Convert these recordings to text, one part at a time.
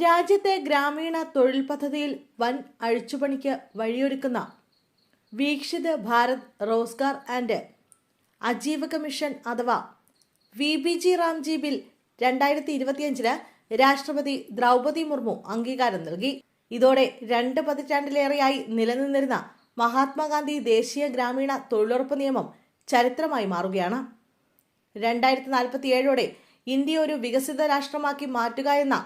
രാജ്യത്തെ ഗ്രാമീണ തൊഴിൽ പദ്ധതിയിൽ വൻ അഴിച്ചുപണിക്ക് വഴിയൊരുക്കുന്ന വീക്ഷിത് ഭാരത് റോസ്ഗാർ ആൻഡ് ആജീവിക മിഷൻ അഥവാ VBG റാംജി ബിൽ 2025 രാഷ്ട്രപതി ദ്രൗപദി മുർമു അംഗീകാരം നൽകി. ഇതോടെ 2 പതിറ്റാണ്ടിലേറെയായി നിലനിന്നിരുന്ന മഹാത്മാഗാന്ധി ദേശീയ ഗ്രാമീണ തൊഴിലുറപ്പ് നിയമം ചരിത്രമായി മാറുകയാണ്. 2047 ഇന്ത്യ ഒരു വികസിത രാഷ്ട്രമാക്കി മാറ്റുക എന്ന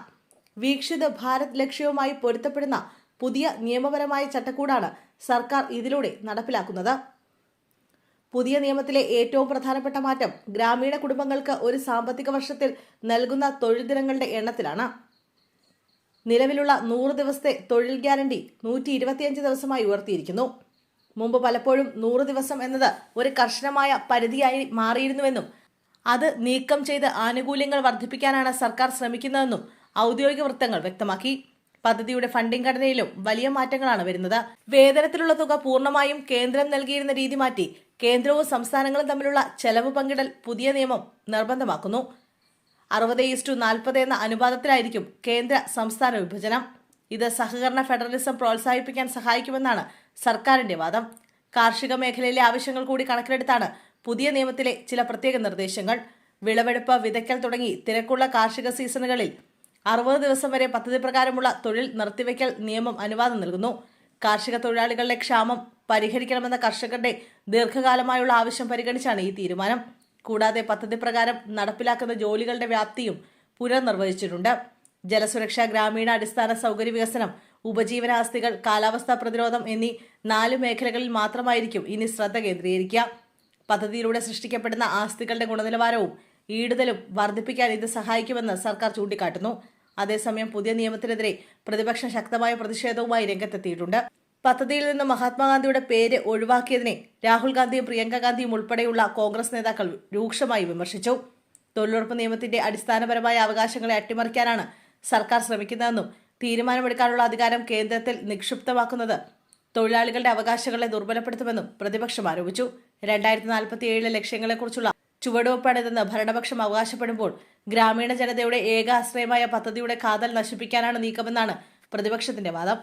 വീക്ഷിത് ഭാരത് ലക്ഷ്യവുമായി പൊരുത്തപ്പെടുന്ന പുതിയ നിയമപരമായ ചട്ടക്കൂടാണ് സർക്കാർ ഇതിലൂടെ നടപ്പിലാക്കുന്നത്. പുതിയ നിയമത്തിലെ ഏറ്റവും പ്രധാനപ്പെട്ട മാറ്റം ഗ്രാമീണ കുടുംബങ്ങൾക്ക് ഒരു സാമ്പത്തിക വർഷത്തിൽ നൽകുന്ന തൊഴിൽ ദിനങ്ങളുടെ എണ്ണത്തിലാണ്. നിലവിലുള്ള 100 ദിവസത്തെ തൊഴിൽ ഗ്യാരണ്ടി 125 ദിവസമായി ഉയർത്തിയിരിക്കുന്നു. മുമ്പ് പലപ്പോഴും 100 ദിവസം എന്നത് ഒരു കർശനമായ പരിധിയായി മാറിയിരുന്നുവെന്നും അത് നീക്കം ചെയ്ത് ആനുകൂല്യങ്ങൾ വർദ്ധിപ്പിക്കാനാണ് സർക്കാർ ശ്രമിക്കുന്നതെന്നും ഔദ്യോഗിക വൃത്തങ്ങൾ വ്യക്തമാക്കി. പദ്ധതിയുടെ ഫണ്ടിംഗ് ഘടനയിലും വലിയ മാറ്റങ്ങളാണ് വരുന്നത്. വേതനത്തിലുള്ള തുക പൂർണ്ണമായും കേന്ദ്രം നൽകിയിരുന്ന രീതി മാറ്റി കേന്ദ്രവും സംസ്ഥാനങ്ങളും തമ്മിലുള്ള ചെലവ് പങ്കിടൽ പുതിയ നിയമം നിർബന്ധമാക്കുന്നു. 60:40 എന്ന അനുപാതത്തിലായിരിക്കും കേന്ദ്ര സംസ്ഥാന വിഭജനം. ഇത് സഹകരണ ഫെഡറലിസം പ്രോത്സാഹിപ്പിക്കാൻ സഹായിക്കുമെന്നാണ് സർക്കാരിന്റെ വാദം. കാർഷിക മേഖലയിലെ ആവശ്യങ്ങൾ കൂടി കണക്കിലെടുത്താണ് പുതിയ നിയമത്തിലെ ചില പ്രത്യേക നിർദ്ദേശങ്ങൾ. വിളവെടുപ്പ്, വിതയ്ക്കൽ തുടങ്ങി തിരക്കുള്ള കാർഷിക സീസണുകളിൽ 60 ദിവസം വരെ പദ്ധതി പ്രകാരമുള്ള തൊഴിൽ നിർത്തിവെക്കൽ നിയമം അനുവാദം നൽകുന്നു. കാർഷിക തൊഴിലാളികളുടെ ക്ഷാമം പരിഹരിക്കണമെന്ന കർഷകരുടെ ദീർഘകാലമായുള്ള ആവശ്യം പരിഗണിച്ചാണ് ഈ തീരുമാനം. കൂടാതെ പദ്ധതി പ്രകാരം നടപ്പിലാക്കുന്ന ജോലികളുടെ വ്യാപ്തിയും പുനർനിർവചിച്ചിട്ടുണ്ട്. ജലസുരക്ഷ, ഗ്രാമീണ അടിസ്ഥാന സൗകര്യ വികസനം, ഉപജീവന ആസ്തികൾ, കാലാവസ്ഥാ പ്രതിരോധം എന്നീ 4 മേഖലകളിൽ മാത്രമായിരിക്കും ഇനി ശ്രദ്ധ കേന്ദ്രീകരിക്കുക. പദ്ധതിയിലൂടെ സൃഷ്ടിക്കപ്പെടുന്ന ആസ്തികളുടെ ഗുണനിലവാരവും ഈടുതലും വർദ്ധിപ്പിക്കാൻ ഇത് സഹായിക്കുമെന്ന് സർക്കാർ ചൂണ്ടിക്കാട്ടുന്നു. അതേസമയം പുതിയ നിയമത്തിനെതിരെ പ്രതിപക്ഷം ശക്തമായ പ്രതിഷേധവുമായി രംഗത്തെത്തിയിട്ടുണ്ട്. പദ്ധതിയിൽ നിന്ന് മഹാത്മാഗാന്ധിയുടെ പേര് ഒഴിവാക്കിയതിനെ രാഹുൽ ഗാന്ധിയും പ്രിയങ്ക ഗാന്ധിയും ഉൾപ്പെടെയുള്ള കോൺഗ്രസ് നേതാക്കൾ രൂക്ഷമായി വിമർശിച്ചു. തൊഴിലുറപ്പ് നിയമത്തിന്റെ അടിസ്ഥാനപരമായ അവകാശങ്ങളെ അട്ടിമറിക്കാനാണ് സർക്കാർ ശ്രമിക്കുന്നതെന്നും തീരുമാനമെടുക്കാനുള്ള അധികാരം കേന്ദ്രത്തിൽ നിക്ഷിപ്തമാക്കുന്നത് തൊഴിലാളികളുടെ അവകാശങ്ങളെ ദുർബലപ്പെടുത്തുമെന്നും പ്രതിപക്ഷം ആരോപിച്ചു. 2047 ലക്ഷ്യങ്ങളെക്കുറിച്ചുള്ള ചുവടുവെപ്പാണിതെന്ന് ഭരണപക്ഷം അവകാശപ്പെടുമ്പോൾ ഗ്രാമീണ ജനതയുടെ ഏക ആശ്രയമായ പദ്ധതിയുടെ കാതൽ നശിപ്പിക്കാനാണ് നീക്കമെന്നാണ് പ്രതിപക്ഷത്തിന്റെ വാദം.